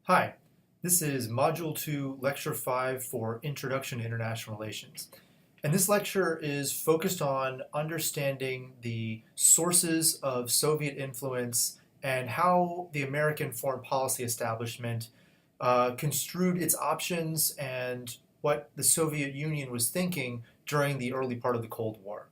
Hi, this is Module 2, Lecture 5 for Introduction to International Relations. And this lecture is focused on understanding the sources of Soviet influence and how the American foreign policy establishment construed its options and what the Soviet Union was thinking during the early part of the Cold War.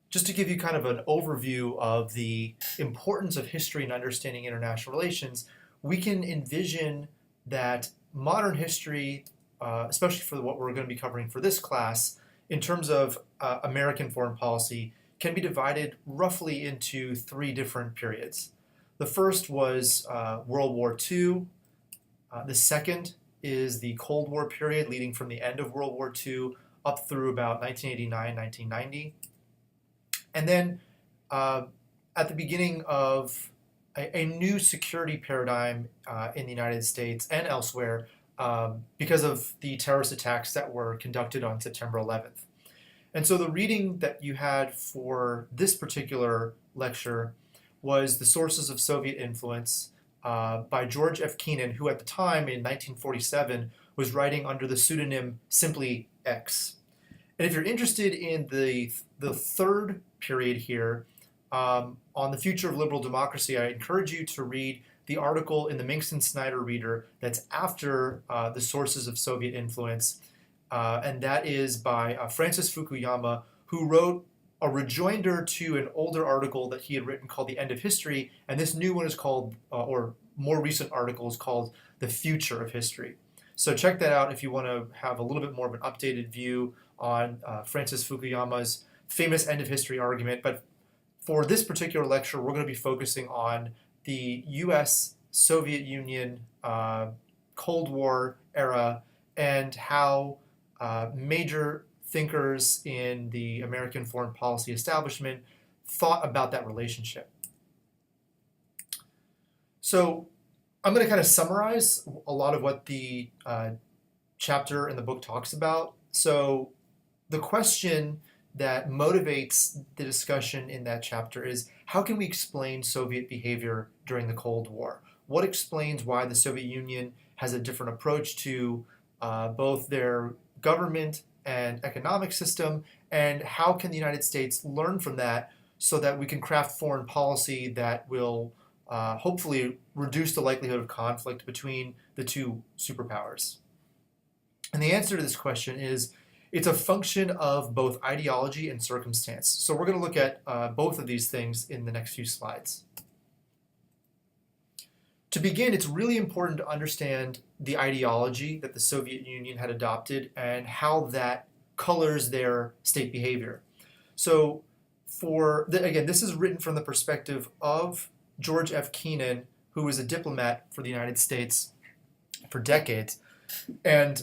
Just to give you kind of an overview of the importance of history in understanding international relations, we can envision that modern history, especially for what we're going to be covering for this class, in terms of American foreign policy, can be divided roughly into three different periods. The first was World War II. The second is the Cold War period leading from the end of World War II up through about 1989, 1990. And then at the beginning of a new security paradigm in the United States and elsewhere because of the terrorist attacks that were conducted on September 11th. And so the reading that you had for this particular lecture was The Sources of Soviet Influence by George F. Keenan, who at the time in 1947 was writing under the pseudonym simply X. And if you're interested in the third period here, on the future of liberal democracy, I encourage you to read the article in the Minkston-Snyder Reader that's after The Sources of Soviet Influence, and that is by Francis Fukuyama, who wrote a rejoinder to an older article that he had written called The End of History, and this new one is called, or more recent article is called The Future of History. So check that out if you want to have a little bit more of an updated view on Francis Fukuyama's famous end of history argument. But for this particular lecture, we're going to be focusing on the US-Soviet Union Cold War era and how major thinkers in the American foreign policy establishment thought about that relationship. So I'm going to kind of summarize a lot of what the chapter in the book talks about. So the question that motivates the discussion in that chapter is, how can we explain Soviet behavior during the Cold War? What explains why the Soviet Union has a different approach to both their government and economic system, and how can the United States learn from that so that we can craft foreign policy that will hopefully reduce the likelihood of conflict between the two superpowers? And the answer to this question is, it's a function of both ideology and circumstance. So we're going to look at both of these things in the next few slides. To begin, it's really important to understand the ideology that the Soviet Union had adopted and how that colors their state behavior. So again, this is written from the perspective of George F. Keenan, who was a diplomat for the United States for decades. And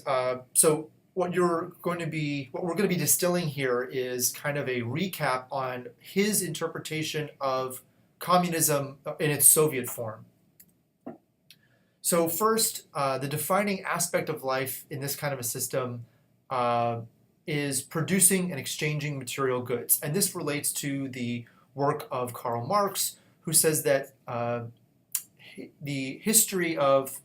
so what we're going to be distilling here is kind of a recap on his interpretation of communism in its Soviet form. So first, the defining aspect of life in this kind of a system is producing and exchanging material goods. And this relates to the work of Karl Marx, who says that the history of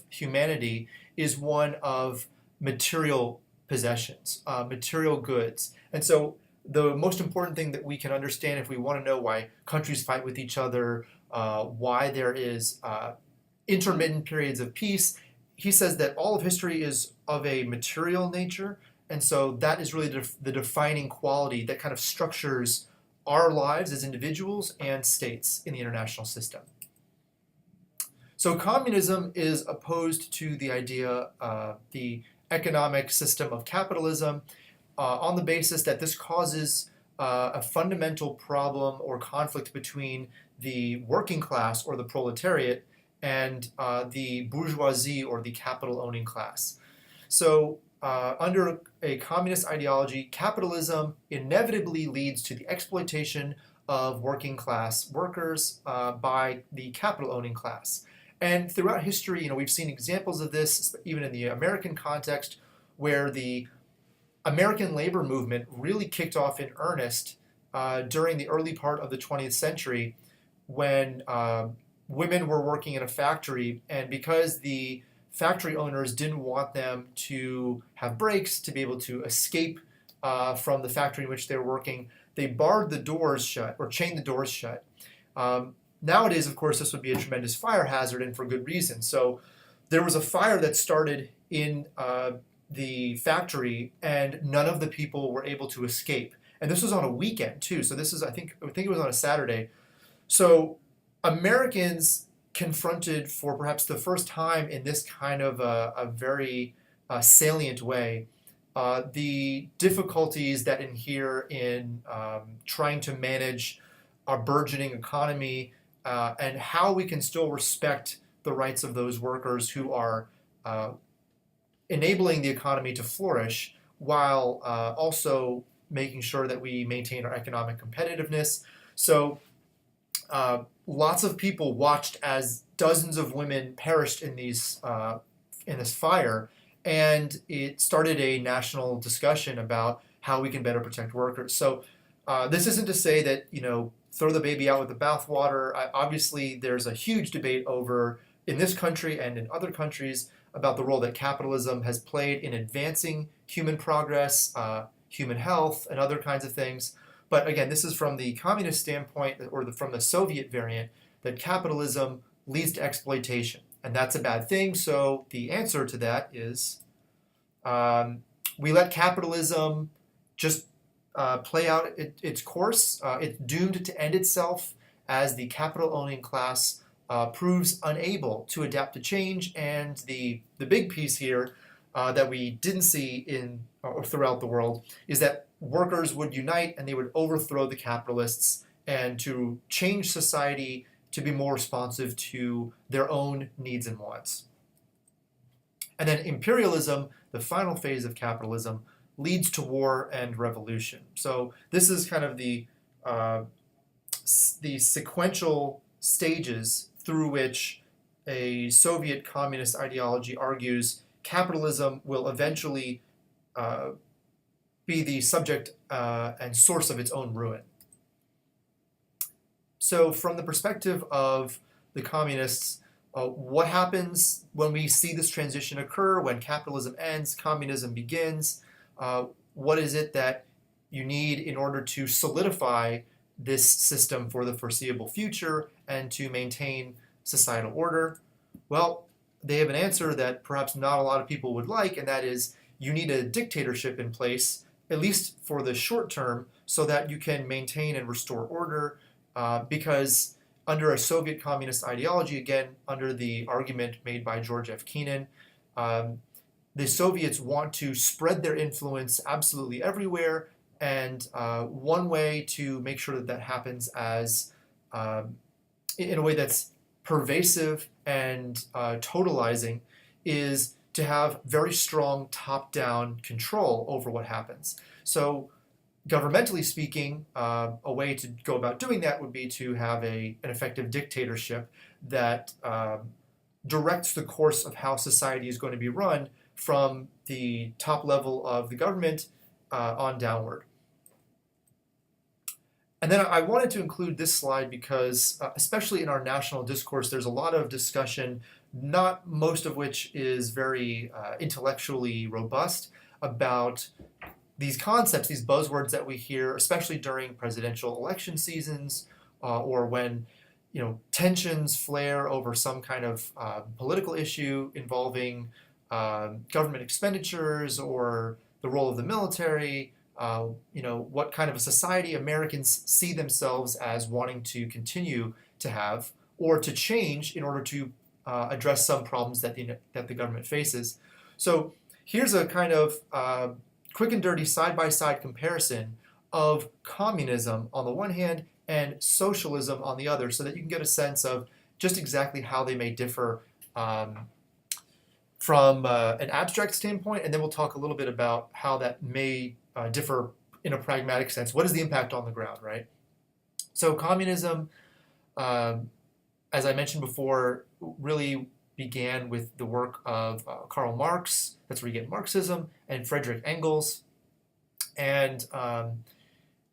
humanity is one of material possessions, material goods. And so the most important thing that we can understand if we want to know why countries fight with each other, why there is intermittent periods of peace, he says that all of history is of a material nature. And so that is really the defining quality that kind of structures our lives as individuals and states in the international system. So communism is opposed to the idea of the economic system of capitalism on the basis that this causes a fundamental problem or conflict between the working class or the proletariat and the bourgeoisie or the capital-owning class. So under a communist ideology, capitalism inevitably leads to the exploitation of working class workers by the capital-owning class. And throughout history, we've seen examples of this, even in the American context, where the American labor movement really kicked off in earnest during the early part of the 20th century when women were working in a factory, and because the factory owners didn't want them to have breaks to be able to escape from the factory in which they were working, they barred the doors shut or chained the doors shut. Nowadays, of course, this would be a tremendous fire hazard, and for good reason. So there was a fire that started in the factory, and none of the people were able to escape. And this was on a weekend too. So this is, I think it was on a Saturday. So Americans confronted for perhaps the first time in this kind of a very salient way the difficulties that inhere in trying to manage our burgeoning economy and how we can still respect the rights of those workers who are enabling the economy to flourish while also making sure that we maintain our economic competitiveness. So lots of people watched as dozens of women perished in this fire, and it started a national discussion about how we can better protect workers. So this isn't to say that, throw the baby out with the bathwater. Obviously, there's a huge debate over in this country and in other countries about the role that capitalism has played in advancing human progress, human health, and other kinds of things. But again, this is from the communist standpoint, or from the Soviet variant, that capitalism leads to exploitation. And that's a bad thing. So the answer to that is we let capitalism just play out its course. It's doomed to end itself as the capital-owning class proves unable to adapt to change. And the big piece here that we didn't see in or throughout the world is that workers would unite and they would overthrow the capitalists and to change society to be more responsive to their own needs and wants. And then imperialism, the final phase of capitalism, leads to war and revolution. So this is kind of the sequential stages through which a Soviet communist ideology argues capitalism will eventually be the subject and source of its own ruin. So from the perspective of the communists, what happens when we see this transition occur, when capitalism ends, communism begins? What is it that you need in order to solidify this system for the foreseeable future and to maintain societal order? Well, they have an answer that perhaps not a lot of people would like, and that is you need a dictatorship in place, at least for the short term, so that you can maintain and restore order, because under a Soviet communist ideology, again, under the argument made by George F. Kennan, the Soviets want to spread their influence absolutely everywhere, and one way to make sure that that happens as in a way that's pervasive and totalizing is to have very strong top-down control over what happens. So governmentally speaking, a way to go about doing that would be to have an effective dictatorship that directs the course of how society is going to be run from the top level of the government on downward. And then I wanted to include this slide because, especially in our national discourse, there's a lot of discussion, not most of which is very intellectually robust, about these concepts, these buzzwords that we hear, especially during presidential election seasons or when tensions flare over some kind of political issue involving government expenditures or the role of the military. What kind of a society Americans see themselves as wanting to continue to have or to change in order to address some problems that the government faces. So here's a kind of quick and dirty side-by-side comparison of communism on the one hand and socialism on the other, so that you can get a sense of just exactly how they may differ from an abstract standpoint, and then we'll talk a little bit about how that may differ in a pragmatic sense. What is the impact on the ground, right? So communism, as I mentioned before, really began with the work of Karl Marx. That's where you get Marxism, and Friedrich Engels. And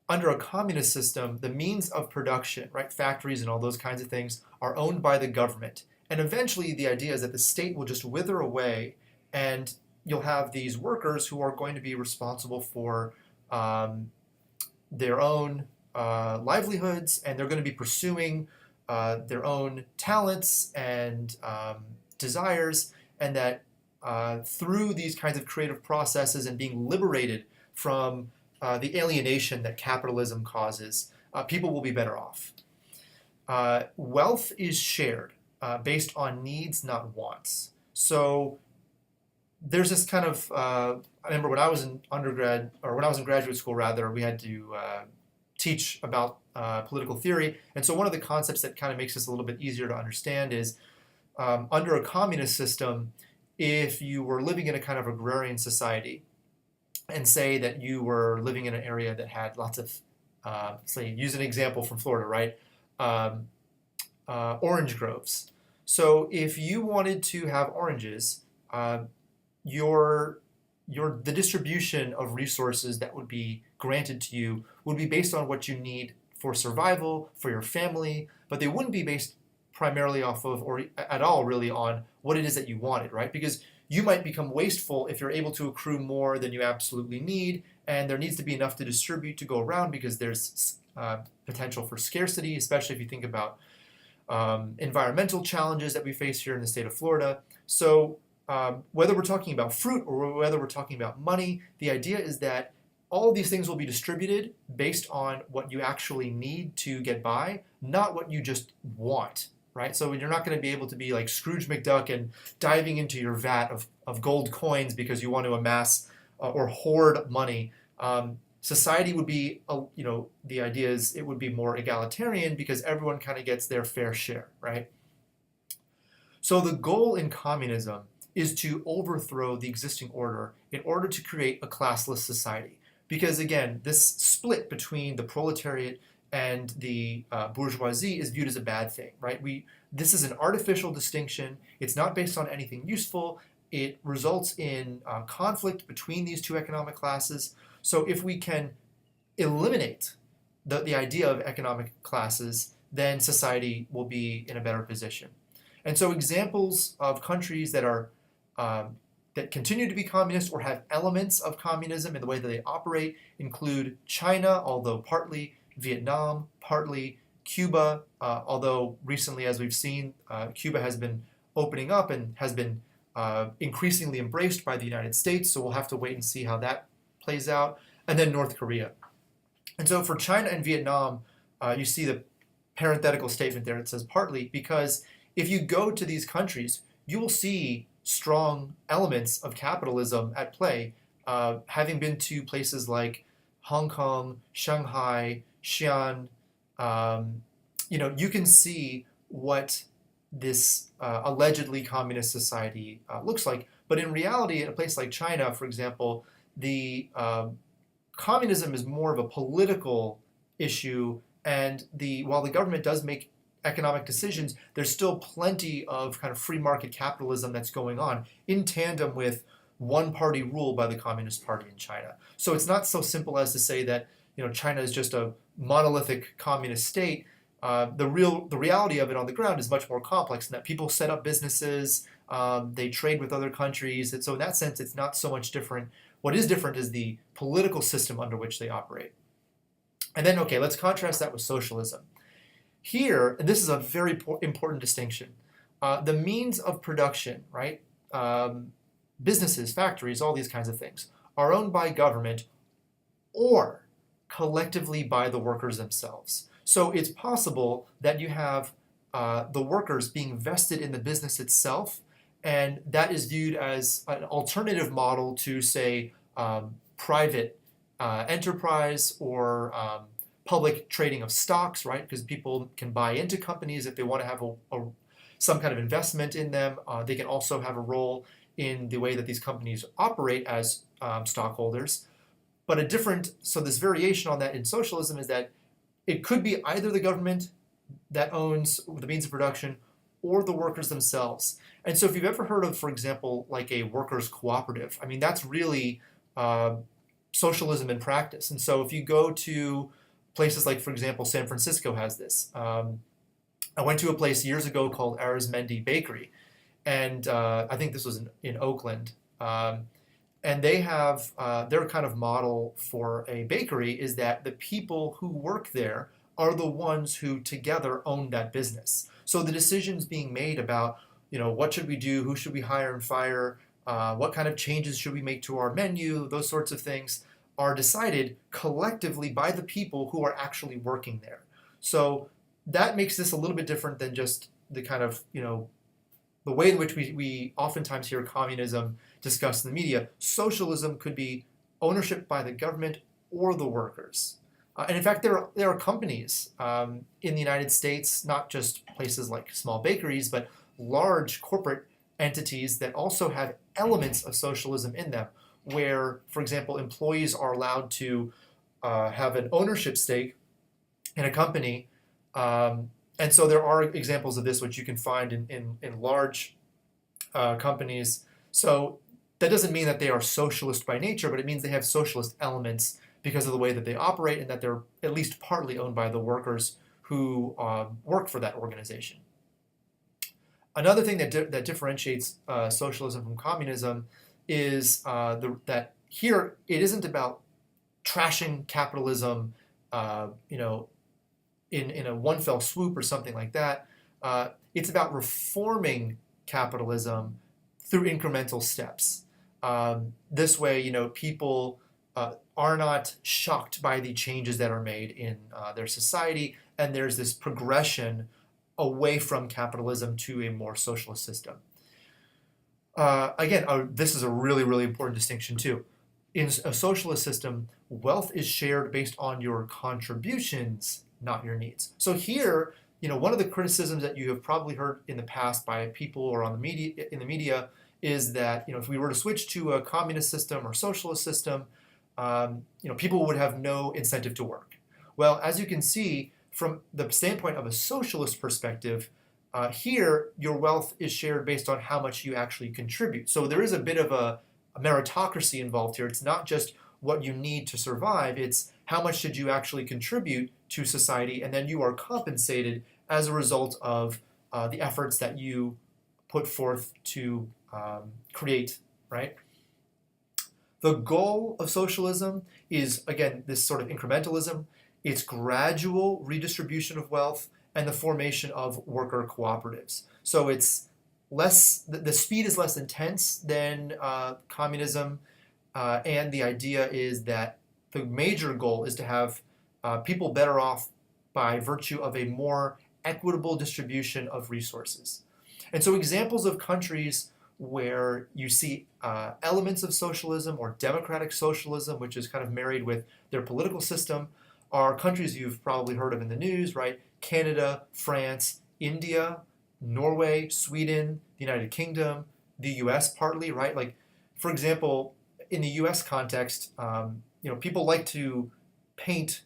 under a communist system, the means of production, right, factories and all those kinds of things, are owned by the government. And eventually, the idea is that the state will just wither away, and you'll have these workers who are going to be responsible for their own livelihoods, and they're going to be pursuing their own talents and desires, and that through these kinds of creative processes and being liberated from the alienation that capitalism causes, people will be better off. Wealth is shared based on needs, not wants. So there's this kind of, I remember when I was in undergrad, or when I was in graduate school rather, we had to teach about political theory. And so one of the concepts that kind of makes this a little bit easier to understand is under a communist system, if you were living in a kind of agrarian society, and say that you were living in an area that had lots of, say, use an example from Florida, right? Orange groves. So if you wanted to have oranges, the distribution of resources that would be granted to you would be based on what you need for survival, for your family, but they wouldn't be based primarily off of, or at all really, on what it is that you wanted, right? Because you might become wasteful if you're able to accrue more than you absolutely need, and there needs to be enough to distribute to go around because there's potential for scarcity, especially if you think about environmental challenges that we face here in the state of Florida. So whether we're talking about fruit or whether we're talking about money, the idea is that all of these things will be distributed based on what you actually need to get by, not what you just want. Right? So you're not going to be able to be like Scrooge McDuck and diving into your vat of gold coins because you want to amass or hoard money. Society would be, the idea is it would be more egalitarian because everyone kind of gets their fair share, right? So the goal in communism is to overthrow the existing order in order to create a classless society. Because again, this split between the proletariat and the bourgeoisie is viewed as a bad thing, right? This is an artificial distinction. It's not based on anything useful. It results in conflict between these two economic classes. So if we can eliminate the idea of economic classes, then society will be in a better position. And so examples of countries that are that continue to be communist or have elements of communism in the way that they operate include China, although partly, Vietnam, partly, Cuba, although recently, as we've seen, Cuba has been opening up and has been increasingly embraced by the United States, so we'll have to wait and see how that plays out, and then North Korea. And so for China and Vietnam, you see the parenthetical statement there. It says partly, because if you go to these countries, you will see strong elements of capitalism at play. Having been to places like Hong Kong, Shanghai, Xi'an, you can see what this allegedly communist society looks like. But in reality, in a place like China, for example, the communism is more of a political issue, and while the government does make economic decisions, there's still plenty of kind of free market capitalism that's going on in tandem with one-party rule by the Communist Party in China. So it's not so simple as to say that China is just a monolithic communist state. The reality of it on the ground is much more complex in that people set up businesses, they trade with other countries, and so in that sense, it's not so much different. What is different is the political system under which they operate. And then, okay, let's contrast that with socialism. Here, and this is a very important distinction, the means of production, right? Businesses, factories, all these kinds of things, are owned by government or collectively by the workers themselves. So it's possible that you have the workers being vested in the business itself, and that is viewed as an alternative model to, say, private enterprise or public trading of stocks, right? Because people can buy into companies if they want to have some kind of investment in them. They can also have a role in the way that these companies operate as stockholders. But so this variation on that in socialism is that it could be either the government that owns the means of production or the workers themselves. And so if you've ever heard of, for example, like a workers' cooperative, I mean, that's really socialism in practice. And so if you go to places like, for example, San Francisco has this. I went to a place years ago called Arizmendi Bakery, and I think this was in Oakland. And they have their kind of model for a bakery is that the people who work there are the ones who together own that business. So the decisions being made about, what should we do, who should we hire and fire, what kind of changes should we make to our menu, those sorts of things are decided collectively by the people who are actually working there. So that makes this a little bit different than just the kind of, the way in which we oftentimes hear communism discussed in the media. Socialism could be ownership by the government or the workers. And in fact, there are companies in the United States, not just places like small bakeries, but large corporate entities that also have elements of socialism in them, where, for example, employees are allowed to have an ownership stake in a company. And so there are examples of this which you can find in large companies. So that doesn't mean that they are socialist by nature, but it means they have socialist elements because of the way that they operate and that they're at least partly owned by the workers who work for that organization. Another thing that differentiates socialism from communism is that here it isn't about trashing capitalism, in a one fell swoop or something like that. It's about reforming capitalism through incremental steps. This way, people are not shocked by the changes that are made in their society, and there's this progression away from capitalism to a more socialist system. Again, this is a really, really important distinction too. In a socialist system, wealth is shared based on your contributions, not your needs. So here, one of the criticisms that you have probably heard in the past by people or in the media is that, if we were to switch to a communist system or socialist system, people would have no incentive to work. Well, as you can see, from the standpoint of a socialist perspective, here your wealth is shared based on how much you actually contribute. So there is a bit of a meritocracy involved here. It's not just what you need to survive, it's how much did you actually contribute to society, and then you are compensated as a result of the efforts that you put forth to create, right? The goal of socialism is, again, this sort of incrementalism. It's gradual redistribution of wealth and the formation of worker cooperatives. So it's less, the speed is less intense than communism, and the idea is that the major goal is to have people better off by virtue of a more equitable distribution of resources. And so examples of countries where you see elements of socialism or democratic socialism, which is kind of married with their political system, are countries you've probably heard of in the news, right? Canada, France, India, Norway, Sweden, the United Kingdom, the US partly, right? Like, for example, in the US context, people like to paint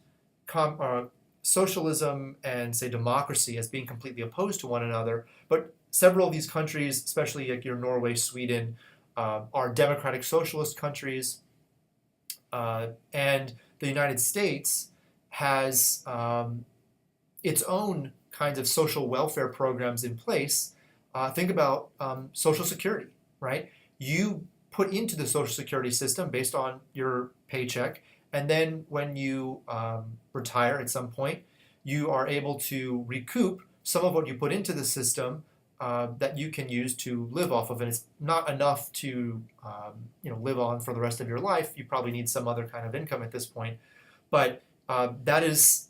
socialism and, say, democracy as being completely opposed to one another, but several of these countries, especially like your Norway, Sweden, are democratic socialist countries, and the United States has its own kinds of social welfare programs in place. Think about Social Security, right? You put into the Social Security system based on your paycheck, and then when you retire at some point, you are able to recoup some of what you put into the system that you can use to live off of. And it's not enough to live on for the rest of your life. You probably need some other kind of income at this point. But that is,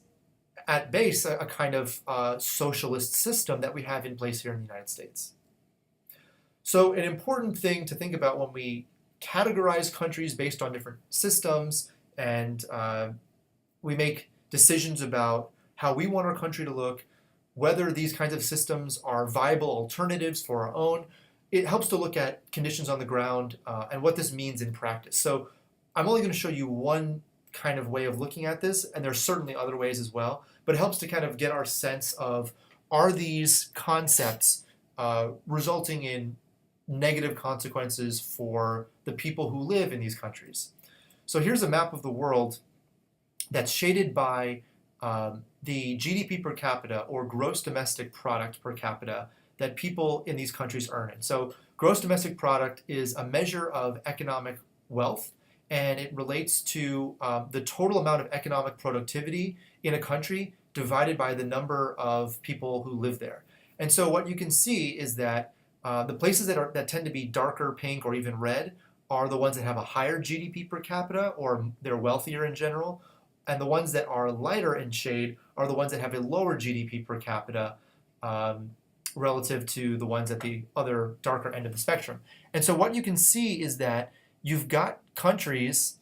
at base, a kind of socialist system that we have in place here in the United States. So an important thing to think about when we categorize countries based on different systems, and we make decisions about how we want our country to look, whether these kinds of systems are viable alternatives for our own, it helps to look at conditions on the ground and what this means in practice. So I'm only going to show you one kind of way of looking at this, and there's certainly other ways as well, but it helps to kind of get our sense of, are these concepts resulting in negative consequences for the people who live in these countries? So here's a map of the world that's shaded by the GDP per capita, or gross domestic product per capita, that people in these countries earn. And so gross domestic product is a measure of economic wealth, and it relates to the total amount of economic productivity in a country divided by the number of people who live there. And so what you can see is that the places that tend to be darker pink or even red are the ones that have a higher GDP per capita, or they're wealthier in general. And the ones that are lighter in shade are the ones that have a lower GDP per capita relative to the ones at the other darker end of the spectrum. And so what you can see is that you've got countries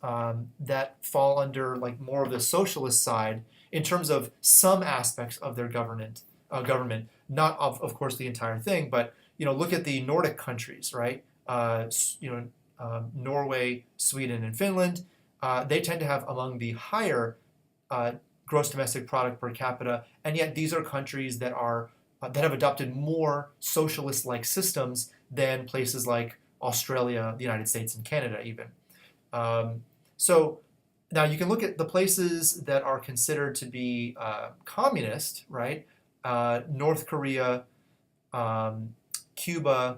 that fall under like more of the socialist side in terms of some aspects of their government, not of course the entire thing, but look at the Nordic countries, right? Norway, Sweden, and Finland. They tend to have among the higher gross domestic product per capita, and yet these are countries that have adopted more socialist-like systems than places like Australia, the United States, and Canada even. So now you can look at the places that are considered to be communist, right? North Korea, Cuba,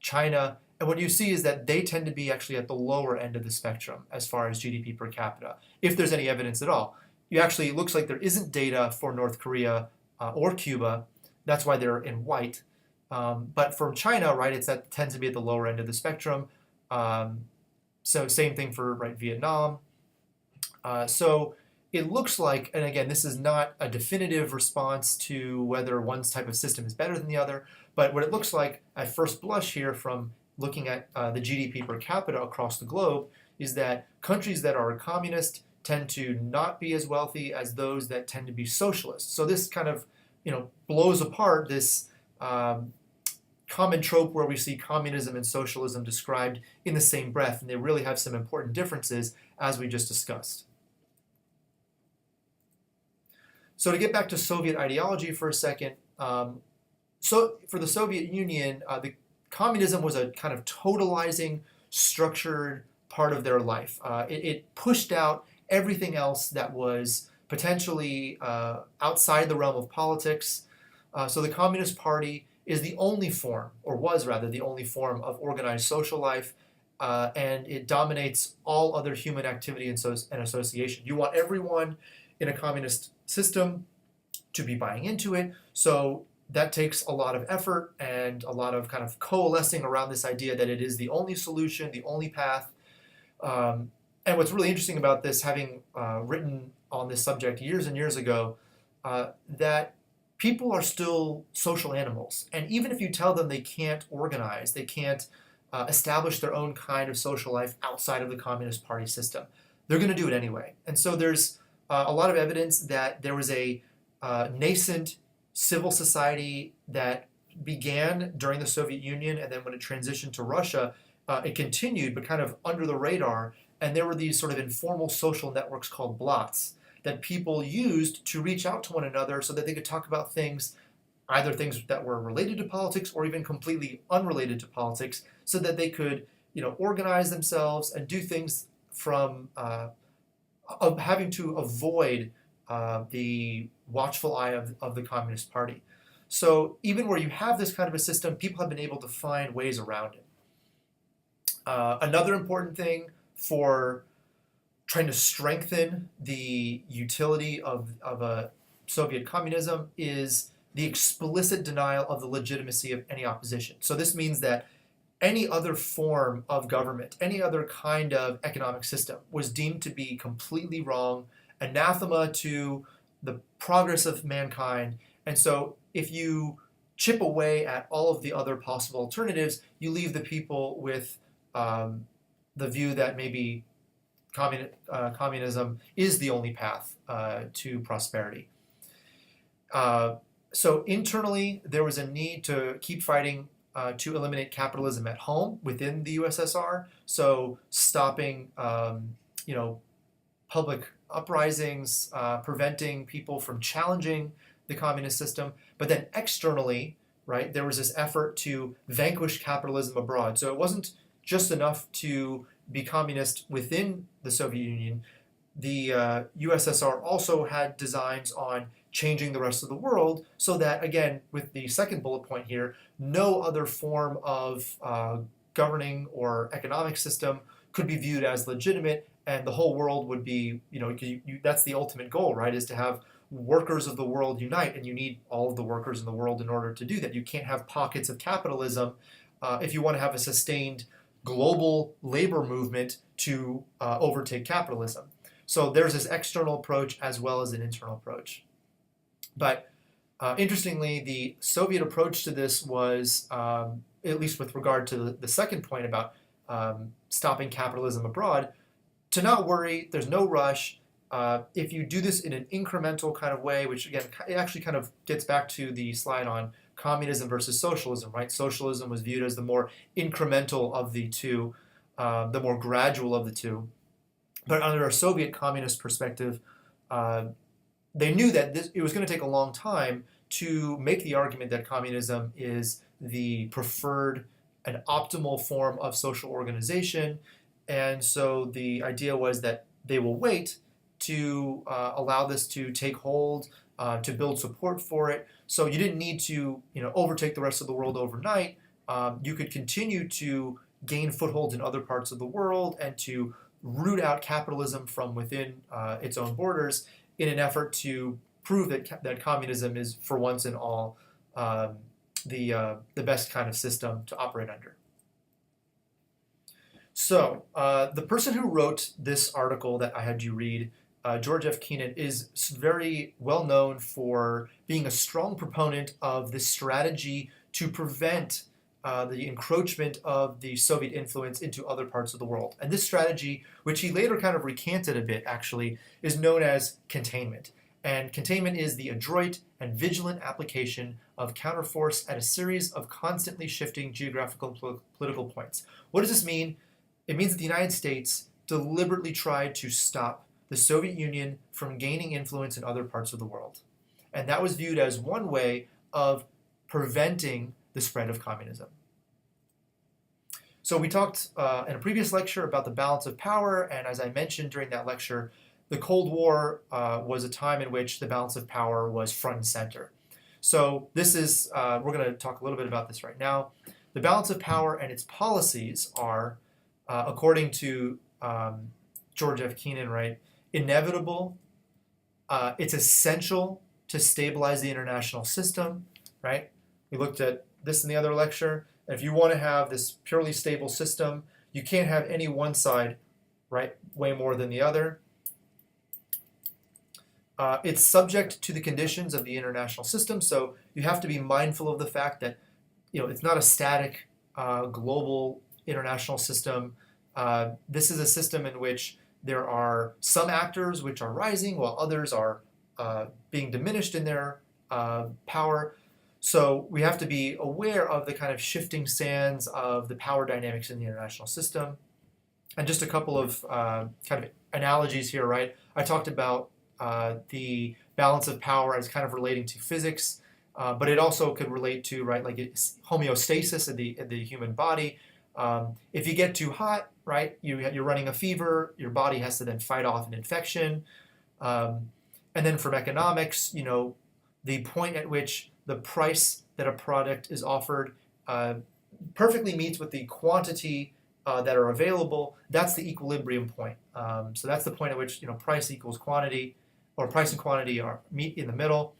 China. And what you see is that they tend to be actually at the lower end of the spectrum as far as GDP per capita, if there's any evidence at all. It looks like there isn't data for North Korea or Cuba. That's why they're in white. But for China, right, that tends to be at the lower end of the spectrum. So same thing for Vietnam. So it looks like, and again, this is not a definitive response to whether one type of system is better than the other, but what it looks like at first blush here from looking at the GDP per capita across the globe is that countries that are communist tend to not be as wealthy as those that tend to be socialist. So this kind of blows apart this common trope where we see communism and socialism described in the same breath, and they really have some important differences as we just discussed. So to get back to Soviet ideology for a second, so for the Soviet Union, the communism was a kind of totalizing, structured part of their life. It pushed out everything else that was potentially outside the realm of politics. So the Communist Party is the only form, or was rather the only form, of organized social life, and it dominates all other human activity and association. You want everyone in a communist system to be buying into it, so that takes a lot of effort and a lot of kind of coalescing around this idea that it is the only solution, the only path. And what's really interesting about this, having written on this subject years and years ago, that people are still social animals. And even if you tell them they can't organize, they can't establish their own kind of social life outside of the Communist Party system, they're going to do it anyway. And so there's a lot of evidence that there was a nascent civil society that began during the Soviet Union, and then when it transitioned to Russia, it continued, but kind of under the radar. And there were these sort of informal social networks called blots that people used to reach out to one another so that they could talk about things, either things that were related to politics or even completely unrelated to politics, so that they could, organize themselves and do things from of having to avoid the watchful eye of the Communist Party. So even where you have this kind of a system, people have been able to find ways around it. Another important thing for trying to strengthen the utility of a Soviet communism is the explicit denial of the legitimacy of any opposition. So this means that any other form of government, any other kind of economic system was deemed to be completely wrong, anathema to the progress of mankind. And so if you chip away at all of the other possible alternatives, you leave the people with the view that maybe communism is the only path to prosperity. So internally, there was a need to keep fighting to eliminate capitalism at home within the USSR. So stopping, public uprisings, preventing people from challenging the communist system. But then externally, there was this effort to vanquish capitalism abroad. So it wasn't just enough to be communist within the Soviet Union, the USSR also had designs on changing the rest of the world so that, again, with the second bullet point here, no other form of governing or economic system could be viewed as legitimate, and the whole world would be, that's the ultimate goal, right, is to have workers of the world unite, and you need all of the workers in the world in order to do that. You can't have pockets of capitalism if you want to have a sustained global labor movement to overtake capitalism. So there's this external approach as well as an internal approach. But interestingly, the Soviet approach to this was, at least with regard to the second point about stopping capitalism abroad, to not worry, there's no rush. If you do this in an incremental kind of way, which again, it actually kind of gets back to the slide on communism versus socialism, right? Socialism was viewed as the more incremental of the two, the more gradual of the two. But under a Soviet communist perspective, they knew that it was going to take a long time to make the argument that communism is the preferred and optimal form of social organization. And so the idea was that they will wait to allow this to take hold, to build support for it. So you didn't need to overtake the rest of the world overnight. You could continue to gain footholds in other parts of the world and to root out capitalism from within its own borders in an effort to prove that communism is, for once and all, the best kind of system to operate under. So the person who wrote this article that I had you read, George F. Kennan, is very well known for being a strong proponent of this strategy to prevent the encroachment of the Soviet influence into other parts of the world. And this strategy, which he later kind of recanted a bit actually, is known as containment. And containment is the adroit and vigilant application of counterforce at a series of constantly shifting geographical and political points. What does this mean? It means that the United States deliberately tried to stop the Soviet Union from gaining influence in other parts of the world. And that was viewed as one way of preventing the spread of communism. So we talked in a previous lecture about the balance of power, and as I mentioned during that lecture, the Cold War was a time in which the balance of power was front and center. So this is, we're going to talk a little bit about this right now. The balance of power and its policies are, according to George F. Kennan, right, inevitable, it's essential to stabilize the international system, right? We looked at this in the other lecture. If you want to have this purely stable system, you can't have any one side, right, way more than the other. It's subject to the conditions of the international system, so you have to be mindful of the fact that it's not a static global international system. This is a system in which there are some actors which are rising while others are being diminished in their power. So we have to be aware of the kind of shifting sands of the power dynamics in the international system. And just a couple of kind of analogies here, right? I talked about the balance of power as kind of relating to physics, but it also could relate to, right, like homeostasis in the human body. If you get too hot, right, you're running a fever, your body has to then fight off an infection. And then from economics, the point at which the price that a product is offered perfectly meets with the quantity that are available. That's the equilibrium point. So that's the point at which price equals quantity, or price and quantity are meet in the middle.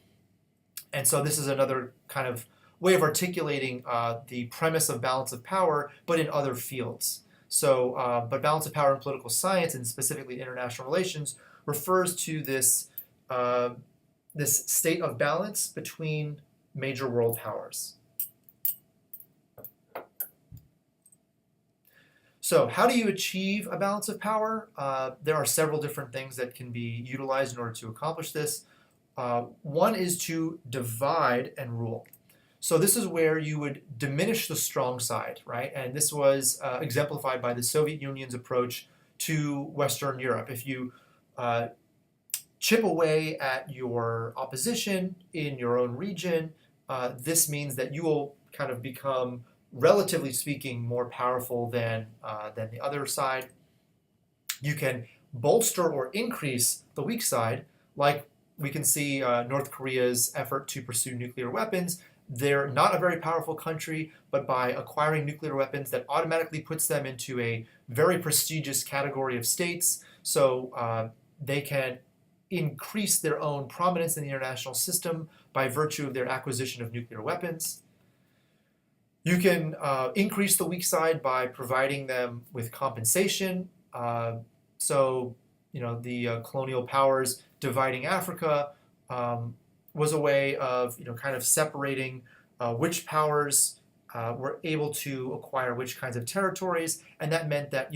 And so this is another kind of way of articulating the premise of balance of power, but in other fields. So, but balance of power in political science, and specifically international relations, refers to this this state of balance between major world powers. So how do you achieve a balance of power? There are several different things that can be utilized in order to accomplish this. One is to divide and rule. So this is where you would diminish the strong side, right? And this was exemplified by the Soviet Union's approach to Western Europe. If you chip away at your opposition in your own region, this means that you will kind of become relatively speaking, more powerful than the other side. You can bolster or increase the weak side, like we can see North Korea's effort to pursue nuclear weapons. They're not a very powerful country, but by acquiring nuclear weapons, that automatically puts them into a very prestigious category of states. So they can increase their own prominence in the international system by virtue of their acquisition of nuclear weapons. You can increase the weak side by providing them with compensation. So, the colonial powers dividing Africa was a way of, kind of separating which powers were able to acquire which kinds of territories, and that meant that,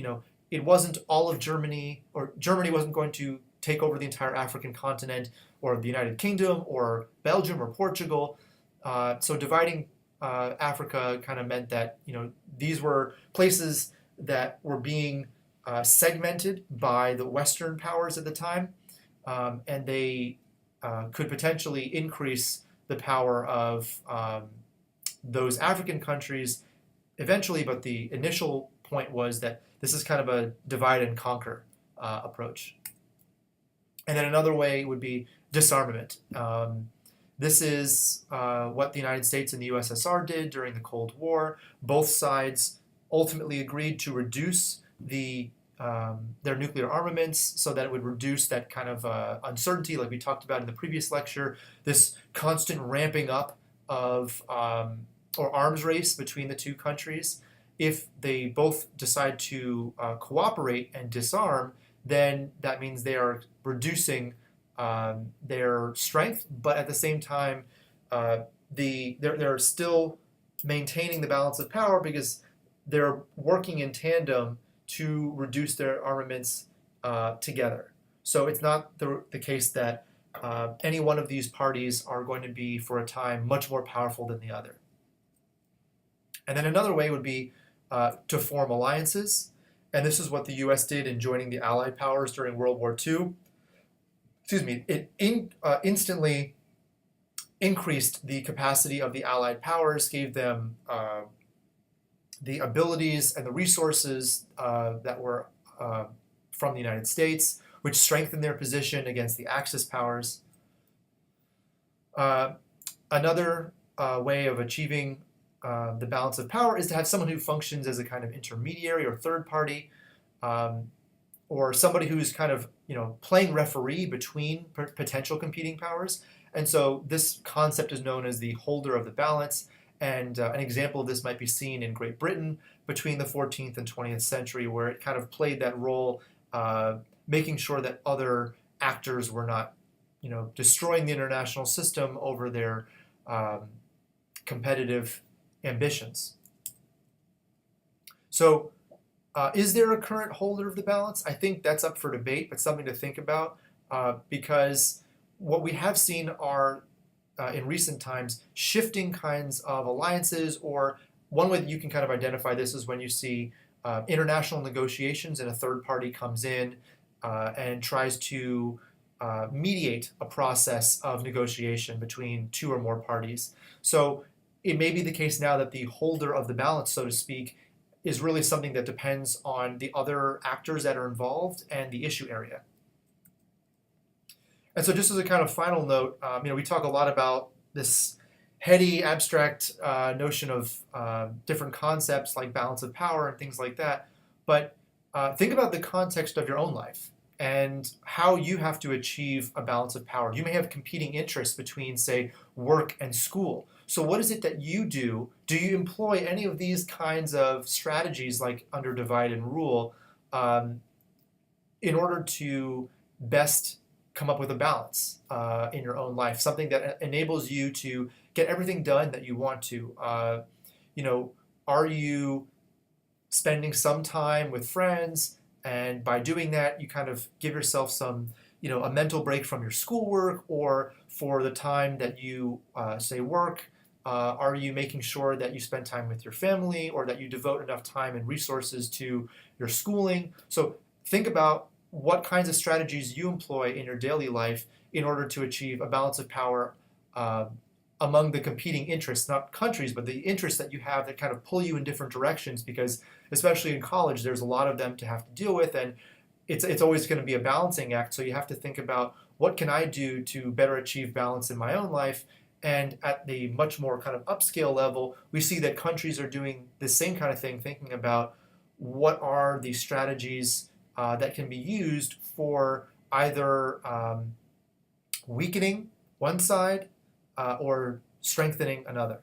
it wasn't all of Germany, or Germany wasn't going to take over the entire African continent, or the United Kingdom, or Belgium, or Portugal. So dividing Africa kind of meant that, these were places that were being segmented by the Western powers at the time, and they could potentially increase the power of those African countries eventually, but the initial point was that this is kind of a divide and conquer approach. And then another way would be disarmament. This is what the United States and the USSR did during the Cold War. Both sides ultimately agreed to reduce their nuclear armaments so that it would reduce that kind of uncertainty, like we talked about in the previous lecture, this constant ramping up of or arms race between the two countries. If they both decide to cooperate and disarm, then that means they are reducing their strength, but at the same time, they're still maintaining the balance of power because they're working in tandem to reduce their armaments together. So it's not the case that any one of these parties are going to be, for a time, much more powerful than the other. And then another way would be to form alliances. And this is what the U.S. did in joining the Allied powers during World War II. It instantly increased the capacity of the Allied powers, gave them the abilities and the resources that were from the United States, which strengthened their position against the Axis powers. Another way of achieving the balance of power is to have someone who functions as a kind of intermediary or third party, or somebody who's kind of playing referee between potential competing powers. And so this concept is known as the holder of the balance. And an example of this might be seen in Great Britain between the 14th and 20th century, where it kind of played that role, making sure that other actors were not, destroying the international system over their competitive ambitions. So is there a current holder of the balance? I think that's up for debate, but something to think about, because what we have seen are, in recent times, shifting kinds of alliances, or one way that you can kind of identify this is when you see international negotiations and a third party comes in and tries to mediate a process of negotiation between two or more parties. So it may be the case now that the holder of the balance, so to speak, is really something that depends on the other actors that are involved and the issue area. And so just as a kind of final note, we talk a lot about this heady, abstract notion of different concepts like balance of power and things like that. But think about the context of your own life and how you have to achieve a balance of power. You may have competing interests between, say, work and school. So what is it that you do? Do you employ any of these kinds of strategies like under divide and rule in order to best come up with a balance in your own life, something that enables you to get everything done that you want to? Are you spending some time with friends, and by doing that, you kind of give yourself some, a mental break from your schoolwork, or for the time that you, say, work, are you making sure that you spend time with your family, or that you devote enough time and resources to your schooling? So think about what kinds of strategies you employ in your daily life in order to achieve a balance of power among the competing interests, not countries, but the interests that you have that kind of pull you in different directions, because especially in college, there's a lot of them to have to deal with, and it's always going to be a balancing act. So you have to think about, what can I do to better achieve balance in my own life? And at the much more kind of upscale level, we see that countries are doing the same kind of thing, thinking about what are the strategies that can be used for either weakening one side or strengthening another.